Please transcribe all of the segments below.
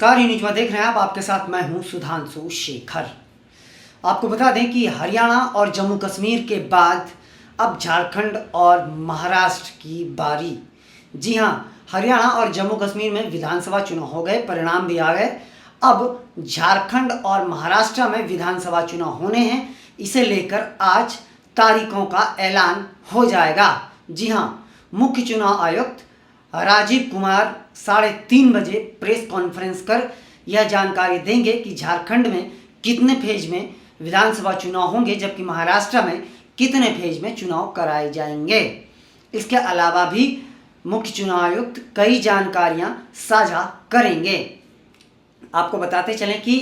नमस्कार, ये न्यूज में देख रहे हैं आप। आपके साथ मैं हूं सुधांशु शेखर। आपको बता दें कि हरियाणा और जम्मू कश्मीर के बाद अब झारखंड और महाराष्ट्र की बारी। जी हां, हरियाणा और जम्मू कश्मीर में विधानसभा चुनाव हो गए, परिणाम भी आ गए। अब झारखंड और महाराष्ट्र में विधानसभा चुनाव होने हैं। इसे लेकर आज तारीखों का ऐलान हो जाएगा। जी हां, मुख्य चुनाव आयुक्त राजीव कुमार 3:30 बजे प्रेस कॉन्फ्रेंस कर यह जानकारी देंगे कि झारखंड में कितने फेज में विधानसभा चुनाव होंगे, जबकि महाराष्ट्र में कितने फेज में चुनाव कराए जाएंगे। इसके अलावा भी मुख्य चुनाव आयुक्त कई जानकारियां साझा करेंगे। आपको बताते चलें कि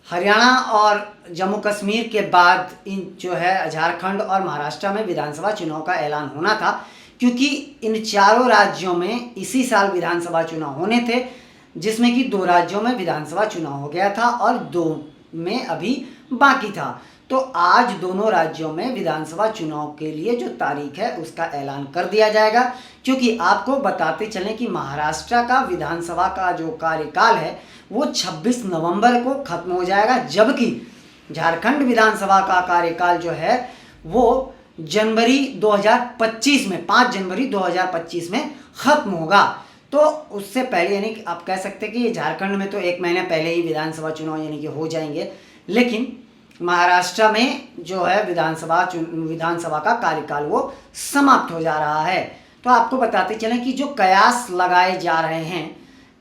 हरियाणा और जम्मू कश्मीर के बाद इन जो है झारखंड और महाराष्ट्र में विधानसभा चुनाव का ऐलान होना था, क्योंकि इन चारों राज्यों में इसी साल विधानसभा चुनाव होने थे, जिसमें कि 2 राज्यों में विधानसभा चुनाव हो गया था और 2 में अभी बाकी था। तो आज दोनों राज्यों में विधानसभा चुनाव के लिए जो तारीख है उसका ऐलान कर दिया जाएगा। क्योंकि आपको बताते चलें कि महाराष्ट्र का विधानसभा का जो कार्यकाल है वो 26 नवंबर को खत्म हो जाएगा, जबकि झारखंड विधानसभा का कार्यकाल जो है वो जनवरी 2025 में 5 जनवरी 2025 में खत्म होगा। तो उससे पहले यानी कि आप कह सकते हैं कि ये झारखंड में तो 1 महीने पहले ही विधानसभा चुनाव यानी कि हो जाएंगे, लेकिन महाराष्ट्र में जो है विधानसभा का कार्यकाल वो समाप्त हो जा रहा है। तो आपको बताते चलें कि जो कयास लगाए जा रहे हैं,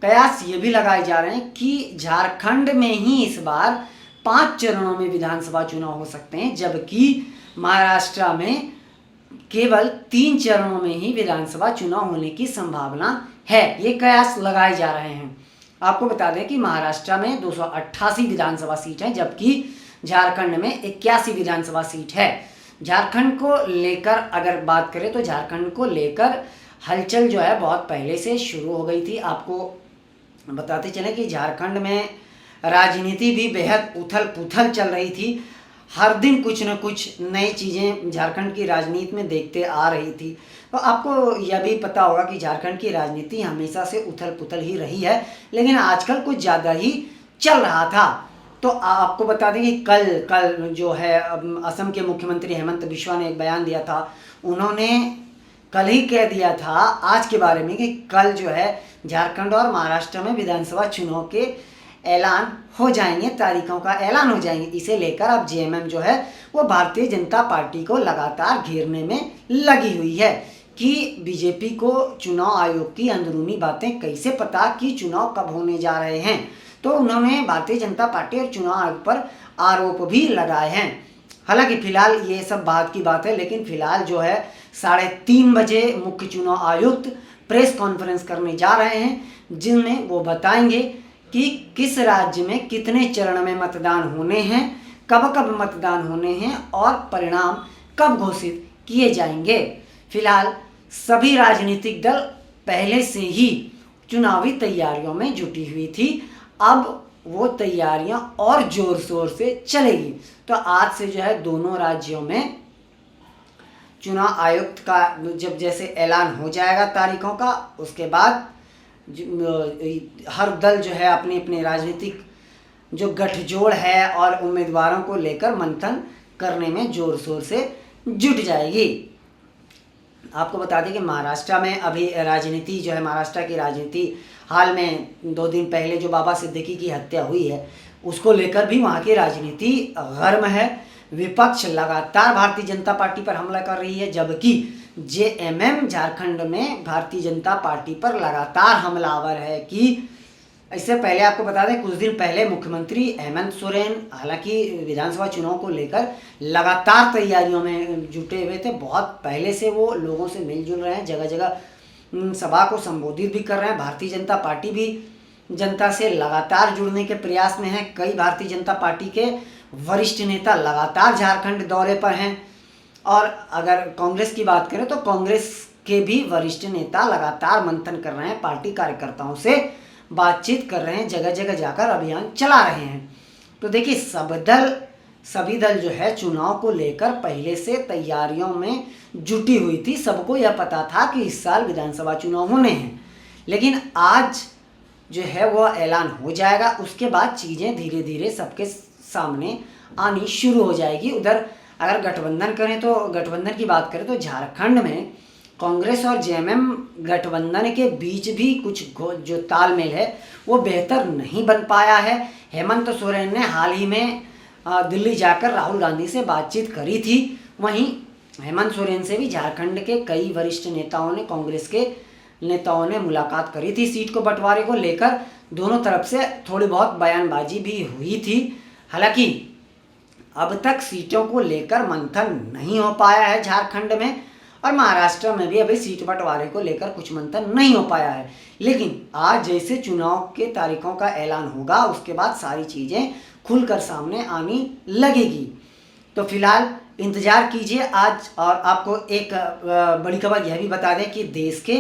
कयास ये भी लगाए जा रहे हैं कि झारखंड में ही इस बार 5 चरणों में विधानसभा चुनाव हो सकते हैं, जबकि महाराष्ट्र में केवल 3 चरणों में ही विधानसभा चुनाव होने की संभावना है। ये कयास लगाए जा रहे हैं। आपको बता दें कि महाराष्ट्र में 288 विधानसभा सीट है, जबकि झारखंड में 81 विधानसभा सीट है। झारखंड को लेकर अगर बात करें तो झारखंड को लेकर हलचल जो है बहुत पहले से शुरू हो गई थी। आपको बताते चलें कि झारखंड में राजनीति भी बेहद उथल पुथल चल रही थी। हर दिन कुछ न कुछ नई चीज़ें झारखंड की राजनीति में देखते आ रही थी। तो आपको यह भी पता होगा कि झारखंड की राजनीति हमेशा से उथल पुथल ही रही है, लेकिन आजकल कुछ ज़्यादा ही चल रहा था। तो आपको बता दें कि कल जो है असम के मुख्यमंत्री हेमंत बिस्वा ने एक बयान दिया था। उन्होंने कल ही कह दिया था आज के बारे में कि कल जो है झारखंड और महाराष्ट्र में विधानसभा चुनाव के ऐलान हो जाएंगे, तारीखों का ऐलान हो जाएंगे। इसे लेकर अब जेएमएम जो है वो भारतीय जनता पार्टी को लगातार घेरने में लगी हुई है कि बीजेपी को चुनाव आयोग की अंदरूनी बातें कैसे पता कि चुनाव कब होने जा रहे हैं। तो उन्होंने भारतीय जनता पार्टी और चुनाव आयोग पर आरोप भी लगाए हैं। हालांकि फिलहाल ये सब बात की बात है, लेकिन फिलहाल जो है 3:30 बजे मुख्य चुनाव आयुक्त प्रेस कॉन्फ्रेंस करने जा रहे हैं, जिनमें वो बताएंगे कि किस राज्य में कितने चरण में मतदान होने हैं, कब कब मतदान होने हैं और परिणाम कब घोषित किए जाएंगे। फिलहाल सभी राजनीतिक दल पहले से ही चुनावी तैयारियों में जुटी हुई थी। अब वो तैयारियां और जोर शोर से चलेगी। तो आज से जो है दोनों राज्यों में चुनाव आयुक्त का जब जैसे ऐलान हो जाएगा तारीखों का, उसके बाद हर दल जो है अपने अपने राजनीतिक जो गठजोड़ है और उम्मीदवारों को लेकर मंथन करने में जोर शोर से जुट जाएगी। आपको बता दें कि महाराष्ट्र में अभी राजनीति जो है, महाराष्ट्र की राजनीति हाल में 2 दिन पहले जो बाबा सिद्दीकी की हत्या हुई है उसको लेकर भी वहाँ की राजनीति गर्म है। विपक्ष लगातार भारतीय जनता पार्टी पर हमला कर रही है, जबकि जेएमएम झारखंड में भारतीय जनता पार्टी पर लगातार हमलावर है। कि इससे पहले आपको बता दें कुछ दिन पहले मुख्यमंत्री हेमंत सोरेन हालांकि विधानसभा चुनाव को लेकर लगातार तैयारियों में जुटे हुए थे। बहुत पहले से वो लोगों से मिलजुल रहे हैं, जगह जगह सभा को संबोधित भी कर रहे हैं। भारतीय जनता पार्टी भी जनता से लगातार जुड़ने के प्रयास में है। कई भारतीय जनता पार्टी के वरिष्ठ नेता लगातार झारखंड दौरे पर हैं। और अगर कांग्रेस की बात करें तो कांग्रेस के भी वरिष्ठ नेता लगातार मंथन कर रहे हैं, पार्टी कार्यकर्ताओं से बातचीत कर रहे हैं, जगह जगह जाकर अभियान चला रहे हैं। तो देखिए सभी दल जो है चुनाव को लेकर पहले से तैयारियों में जुटी हुई थी। सबको यह पता था कि इस साल विधानसभा चुनाव होने हैं, लेकिन आज जो है वो ऐलान हो जाएगा। उसके बाद चीज़ें धीरे धीरे सबके सामने आनी शुरू हो जाएगी। उधर अगर गठबंधन करें तो गठबंधन की बात करें तो झारखंड में कांग्रेस और जेएमएम गठबंधन के बीच भी कुछ जो तालमेल है वो बेहतर नहीं बन पाया है। हेमंत सोरेन ने हाल ही में दिल्ली जाकर राहुल गांधी से बातचीत करी थी। वहीं हेमंत सोरेन से भी झारखंड के कई वरिष्ठ नेताओं ने, कांग्रेस के नेताओं ने मुलाकात करी थी सीट को बंटवारे को लेकर। दोनों तरफ से थोड़ी बहुत बयानबाजी भी हुई थी। हालांकि अब तक सीटों को लेकर मंथन नहीं हो पाया है झारखंड में, और महाराष्ट्र में भी अभी सीट बंटवारे को लेकर कुछ मंथन नहीं हो पाया है। लेकिन आज जैसे चुनाव के तारीखों का ऐलान होगा उसके बाद सारी चीज़ें खुलकर सामने आनी लगेगी। तो फिलहाल इंतज़ार कीजिए आज। और आपको एक बड़ी खबर यह भी बता दें कि देश के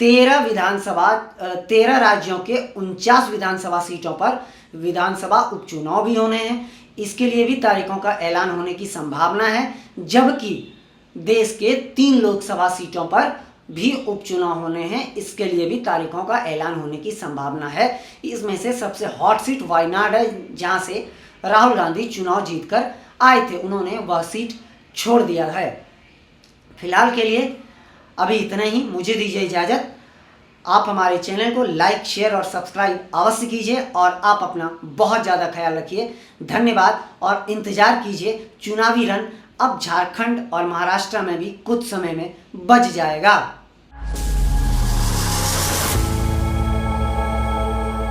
13 राज्यों के 49 विधानसभा सीटों पर विधानसभा उपचुनाव भी होने हैं। इसके लिए भी तारीखों का ऐलान होने की संभावना है, जबकि देश के 3 लोकसभा सीटों पर भी उपचुनाव होने हैं। इसके लिए भी तारीखों का ऐलान होने की संभावना है। इसमें से सबसे हॉट सीट वायनाड है, जहां से राहुल गांधी चुनाव जीतकर आए थे। उन्होंने वह सीट छोड़ दिया है। फिलहाल के लिए अभी इतना ही। मुझे दीजिए इजाज़त। आप हमारे चैनल को लाइक, शेयर और सब्सक्राइब अवश्य कीजिए, और आप अपना बहुत ज़्यादा ख्याल रखिए। धन्यवाद। और इंतज़ार कीजिए, चुनावी रन अब झारखंड और महाराष्ट्र में भी कुछ समय में बज जाएगा।